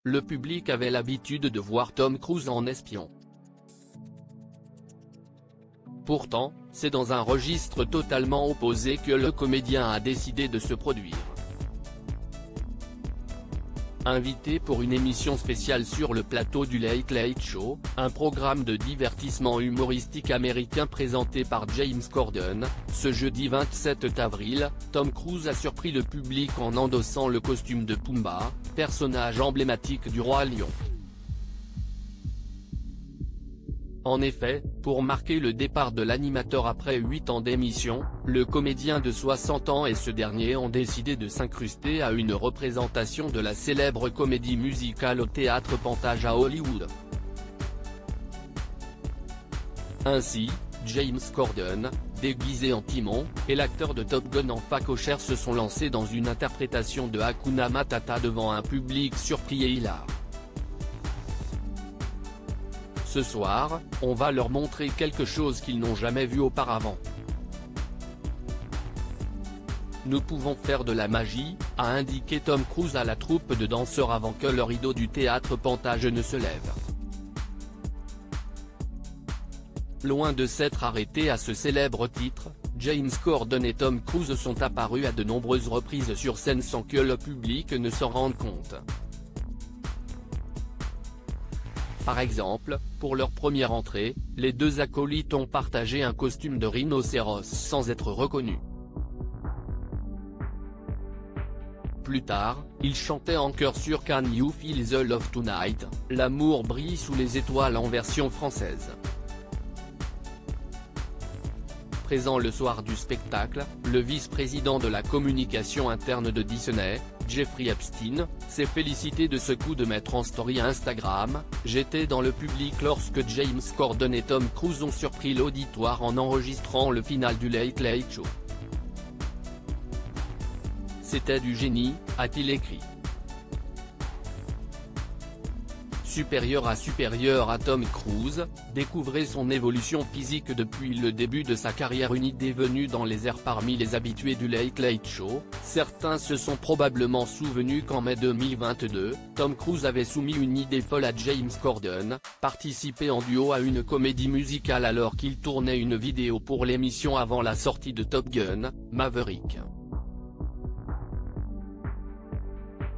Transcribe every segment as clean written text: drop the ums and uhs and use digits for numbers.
le public avait l'habitude de voir Tom Cruise en espion. Pourtant, c'est dans un registre totalement opposé que le comédien a décidé de se produire. Invité pour une émission spéciale sur le plateau du Late Late Show, un programme de divertissement humoristique américain présenté par James Corden, ce jeudi 27 avril, Tom Cruise a surpris le public en endossant le costume de Pumba, personnage emblématique du Roi Lion. En effet, pour marquer le départ de l'animateur après 8 ans d'émission, le comédien de 60 ans et ce dernier ont décidé de s'incruster à une représentation de la célèbre comédie musicale au Théâtre Pantage à Hollywood. Ainsi, James Corden, déguisé en Timon, et l'acteur de Top Gun en facochère se sont lancés dans une interprétation de Hakuna Matata devant un public surpris et hilar. Ce soir, on va leur montrer quelque chose qu'ils n'ont jamais vu auparavant. Nous pouvons faire de la magie, a indiqué Tom Cruise à la troupe de danseurs avant que le rideau du théâtre Pantage ne se lève. Loin de s'être arrêté à ce célèbre titre, James Corden et Tom Cruise sont apparus à de nombreuses reprises sur scène sans que le public ne s'en rende compte. Par exemple, pour leur première entrée, les deux acolytes ont partagé un costume de rhinocéros sans être reconnus. Plus tard, ils chantaient en chœur sur Can You Feel the Love Tonight, L'amour brille sous les étoiles en version française. Présent le soir du spectacle, le vice-président de la communication interne de Disney, Jeffrey Epstein, s'est félicité de ce coup de maître en story Instagram. J'étais dans le public lorsque James Corden et Tom Cruise ont surpris l'auditoire en enregistrant le final du Late Late Show. C'était du génie, a-t-il écrit. Supérieur à Tom Cruise, découvrez son évolution physique depuis le début de sa carrière. Une idée venue dans les airs parmi les habitués du Late Late Show. Certains se sont probablement souvenus qu'en mai 2022, Tom Cruise avait soumis une idée folle à James Corden, participer en duo à une comédie musicale alors qu'il tournait une vidéo pour l'émission avant la sortie de Top Gun, Maverick.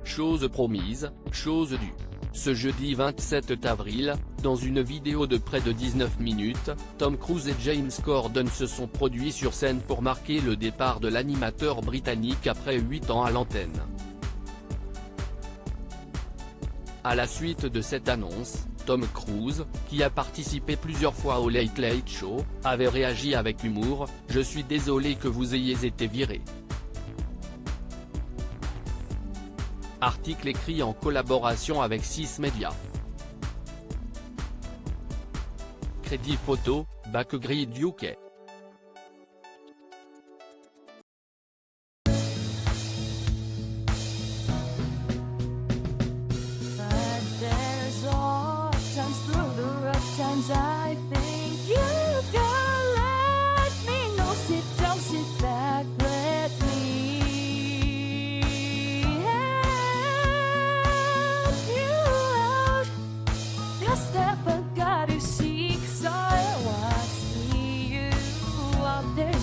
Chose promise, chose due. Ce jeudi 27 avril, dans une vidéo de près de 19 minutes, Tom Cruise et James Corden se sont produits sur scène pour marquer le départ de l'animateur britannique après 8 ans à l'antenne. À la suite de cette annonce, Tom Cruise, qui a participé plusieurs fois au Late Late Show, avait réagi avec humour « Je suis désolé que vous ayez été viré ». Article écrit en collaboration avec 6 médias. Crédit photo, Backgrid UK.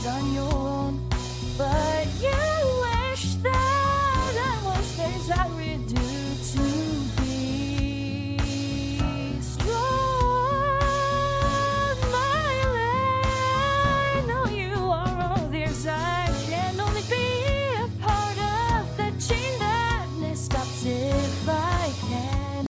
On your own, but